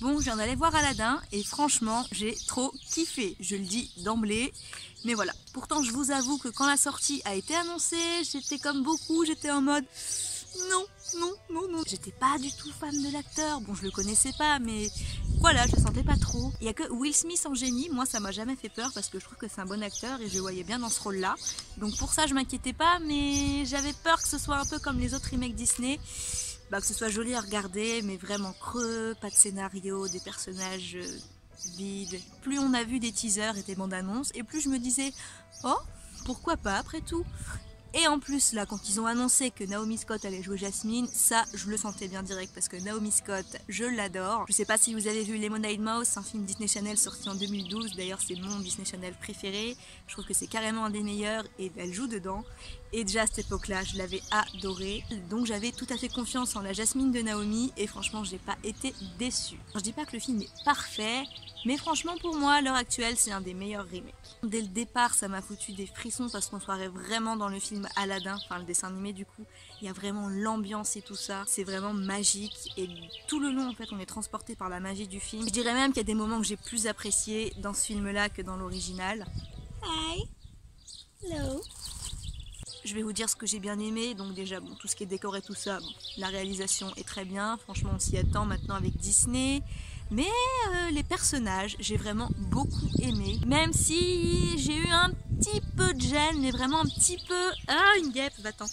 Bon, je viens d'aller voir Aladdin et franchement, j'ai trop kiffé, je le dis d'emblée. Mais voilà, pourtant je vous avoue que quand la sortie a été annoncée, j'étais comme beaucoup, j'étais en mode non, non, non, non. J'étais pas du tout fan de l'acteur, bon je le connaissais pas, mais voilà, je le sentais pas trop. Il y a que Will Smith en génie, moi ça m'a jamais fait peur parce que je trouve que c'est un bon acteur et je le voyais bien dans ce rôle-là. Donc pour ça je m'inquiétais pas, mais j'avais peur que ce soit un peu comme les autres remakes Disney. Que ce soit joli à regarder, mais vraiment creux, pas de scénario, des personnages vides. Plus on a vu des teasers et des bandes annonces, et plus je me disais, oh, pourquoi pas après tout. Et en plus, là, quand ils ont annoncé que Naomi Scott allait jouer Jasmine, ça, je le sentais bien direct parce que Naomi Scott, je l'adore. Je sais pas si vous avez vu Lemonade Mouth, un film Disney Channel sorti en 2012. D'ailleurs, c'est mon Disney Channel préféré. Je trouve que c'est carrément un des meilleurs et elle joue dedans. Et déjà à cette époque-là, je l'avais adorée. Donc j'avais tout à fait confiance en la Jasmine de Naomi et franchement, j'ai pas été déçue. Je dis pas que le film est parfait, mais franchement, pour moi, à l'heure actuelle, c'est un des meilleurs remakes. Dès le départ, ça m'a foutu des frissons parce qu'on se croirait vraiment dans le film Aladdin, enfin le dessin animé du coup. Il y a vraiment l'ambiance et tout ça, c'est vraiment magique et tout le long en fait on est transporté par la magie du film. Je dirais même qu'il y a des moments que j'ai plus appréciés dans ce film là que dans l'original. Hi! Hello! Je vais vous dire ce que j'ai bien aimé, donc déjà bon, tout ce qui est décor et tout ça, bon, la réalisation est très bien, franchement on s'y attend maintenant avec Disney. Mais les personnages, j'ai vraiment beaucoup aimé. Même si j'ai eu un petit peu de gêne, mais vraiment un petit peu... Ah, une guêpe, va-t'en.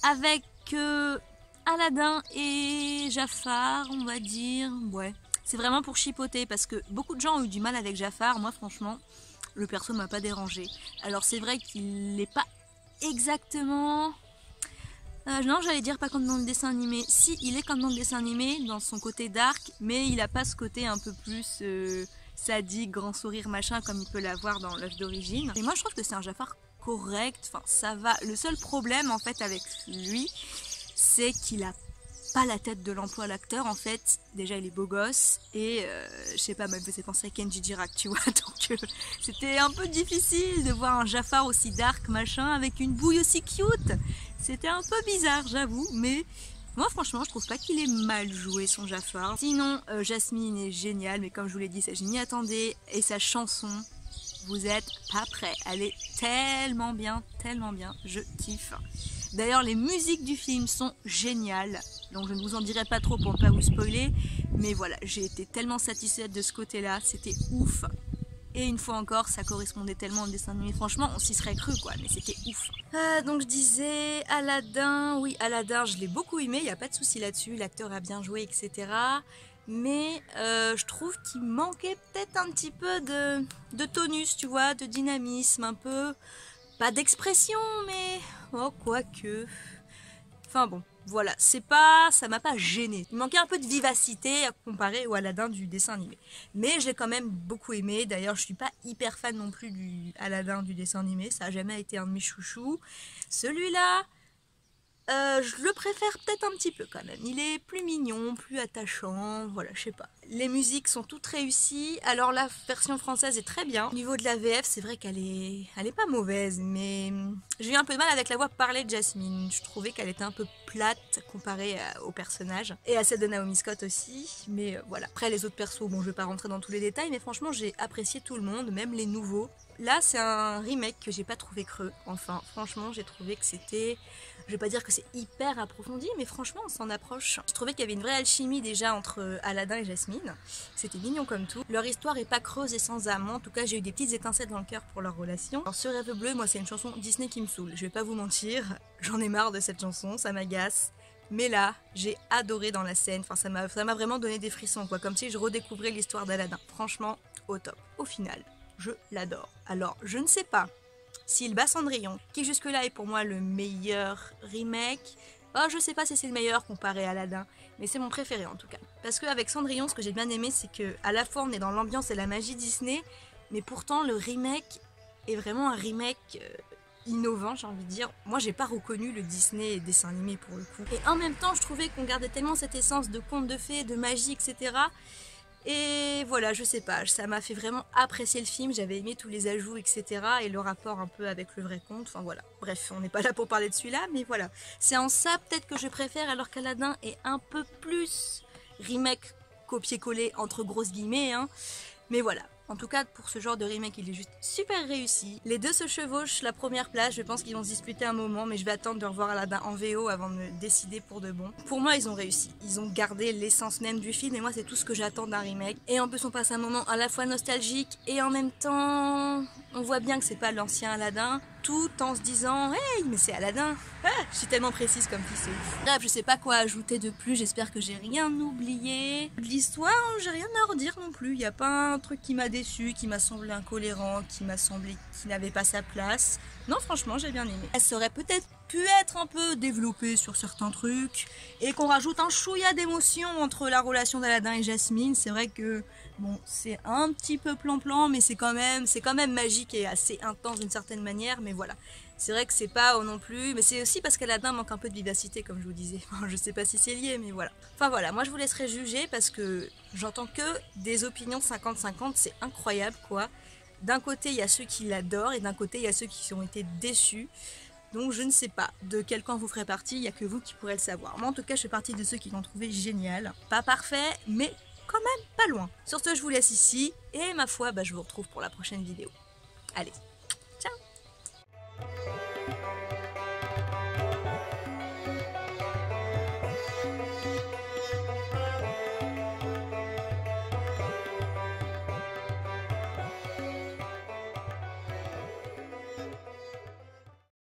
Avec Aladdin et Jafar, on va dire. Ouais, c'est vraiment pour chipoter parce que beaucoup de gens ont eu du mal avec Jafar. Moi, franchement, le perso m'a pas dérangé. Alors c'est vrai qu'il n'est pas exactement... non, j'allais dire pas comme dans le dessin animé. Si, il est comme dans le dessin animé, dans son côté dark, mais il a pas ce côté un peu plus sadique, grand sourire, machin, comme il peut l'avoir dans l'œuf d'origine. Et moi, je trouve que c'est un Jafar correct, enfin, ça va. Le seul problème, en fait, avec lui, c'est qu'il a pas la tête de l'emploi l'acteur, en fait. Déjà, il est beau gosse, et je sais pas, même faisait penser à Kenji Girac, tu vois, donc c'était un peu difficile de voir un Jafar aussi dark, machin, avec une bouille aussi cute. C'était un peu bizarre, j'avoue, mais moi franchement je trouve pas qu'il ait mal joué son Jafar. Sinon, Jasmine est géniale, mais comme je vous l'ai dit, ça je m'y attendais. Et sa chanson, vous êtes pas prêts. Elle est tellement bien, je kiffe. D'ailleurs, les musiques du film sont géniales, donc je ne vous en dirai pas trop pour ne pas vous spoiler. Mais voilà, j'ai été tellement satisfaite de ce côté-là, c'était ouf. Et une fois encore, ça correspondait tellement au dessin animé. Franchement, on s'y serait cru quoi, mais c'était ouf. Donc je disais, Aladdin, oui, Aladdin, je l'ai beaucoup aimé, il n'y a pas de souci là-dessus, l'acteur a bien joué, etc. Mais je trouve qu'il manquait peut-être un petit peu de tonus, tu vois, de dynamisme, un peu, pas d'expression, mais oh, quoique. Enfin bon, voilà, ça m'a pas gêné. Il manquait un peu de vivacité à comparer au Aladdin du dessin animé. Mais je l'ai quand même beaucoup aimé. D'ailleurs, je suis pas hyper fan non plus du Aladdin du dessin animé. Ça a jamais été un de mes chouchous. Celui-là, je le préfère peut-être un petit peu quand même. Il est plus mignon, plus attachant, voilà, je sais pas. Les musiques sont toutes réussies. Alors la version française est très bien. Au niveau de la VF, c'est vrai qu'elle est pas mauvaise, mais j'ai eu un peu de mal avec la voix parlée de Jasmine. Je trouvais qu'elle était un peu plate comparée au personnage. Et à celle de Naomi Scott aussi, mais voilà. Après les autres persos, bon je vais pas rentrer dans tous les détails, mais franchement j'ai apprécié tout le monde, même les nouveaux. Là c'est un remake que j'ai pas trouvé creux. Enfin franchement j'ai trouvé que c'était... Je vais pas dire que c'est hyper approfondi, mais franchement on s'en approche. Je trouvais qu'il y avait une vraie alchimie déjà entre Aladdin et Jasmine. C'était mignon comme tout. Leur histoire est pas creuse et sans âme. En tout cas j'ai eu des petites étincelles dans le cœur pour leur relation. Alors ce Rêve bleu, moi c'est une chanson Disney qui me saoule. Je vais pas vous mentir, j'en ai marre de cette chanson, ça m'agace. Mais là, j'ai adoré dans la scène, enfin ça m'a vraiment donné des frissons quoi, comme si je redécouvrais l'histoire d'Aladdin. Franchement, au top. Au final, je l'adore. Alors, je ne sais pas s'il bat Cendrillon, qui jusque-là est pour moi le meilleur remake. Oh, je sais pas si c'est le meilleur comparé à Aladdin, mais c'est mon préféré en tout cas. Parce qu'avec Cendrillon, ce que j'ai bien aimé, c'est que à la fois on est dans l'ambiance et la magie Disney, mais pourtant le remake est vraiment un remake innovant, j'ai envie de dire. Moi, j'ai pas reconnu le Disney dessin animé pour le coup. Et en même temps, je trouvais qu'on gardait tellement cette essence de conte de fées, de magie, etc. Et voilà, je sais pas, ça m'a fait vraiment apprécier le film, j'avais aimé tous les ajouts, etc. Et le rapport un peu avec le vrai conte, enfin voilà. Bref, on n'est pas là pour parler de celui-là, mais voilà. C'est en ça peut-être que je préfère, alors qu'Aladdin est un peu plus remake copier-coller entre grosses guillemets, hein. Mais voilà. En tout cas, pour ce genre de remake, il est juste super réussi. Les deux se chevauchent la première place. Je pense qu'ils vont se disputer un moment, mais je vais attendre de revoir Aladdin en VO avant de me décider pour de bon. Pour moi, ils ont réussi. Ils ont gardé l'essence même du film, et moi, c'est tout ce que j'attends d'un remake. Et en plus, on passe un moment à la fois nostalgique, et en même temps, on voit bien que c'est pas l'ancien Aladdin, tout en se disant « Hey, mais c'est Aladdin !» Je suis tellement précise comme fille, c'est ouf. Bref, je sais pas quoi ajouter de plus, j'espère que j'ai rien oublié. De l'histoire, j'ai rien à redire non plus. Il n'y a pas un truc qui m'a déçu, qui m'a semblé incohérent, qui m'a semblé qu'il n'avait pas sa place. Non, franchement, j'ai bien aimé. Elle serait peut-être pu être un peu développée sur certains trucs et qu'on rajoute un chouïa d'émotion entre la relation d'Aladin et Jasmine. C'est vrai que bon, c'est un petit peu plan-plan, mais c'est quand même magique et assez intense d'une certaine manière. Mais voilà, c'est vrai que c'est pas non plus, mais c'est aussi parce qu'Aladin manque un peu de vivacité, comme je vous disais. Je sais pas si c'est lié, mais voilà. Enfin voilà, moi je vous laisserai juger parce que j'entends que des opinions 50-50, c'est incroyable quoi. D'un côté, il y a ceux qui l'adorent et d'un côté, il y a ceux qui ont été déçus. Donc je ne sais pas de quel camp vous ferez partie, il n'y a que vous qui pourrez le savoir. Moi en tout cas, je fais partie de ceux qui l'ont trouvé génial. Pas parfait, mais quand même pas loin. Sur ce, je vous laisse ici et ma foi, je vous retrouve pour la prochaine vidéo. Allez, ciao!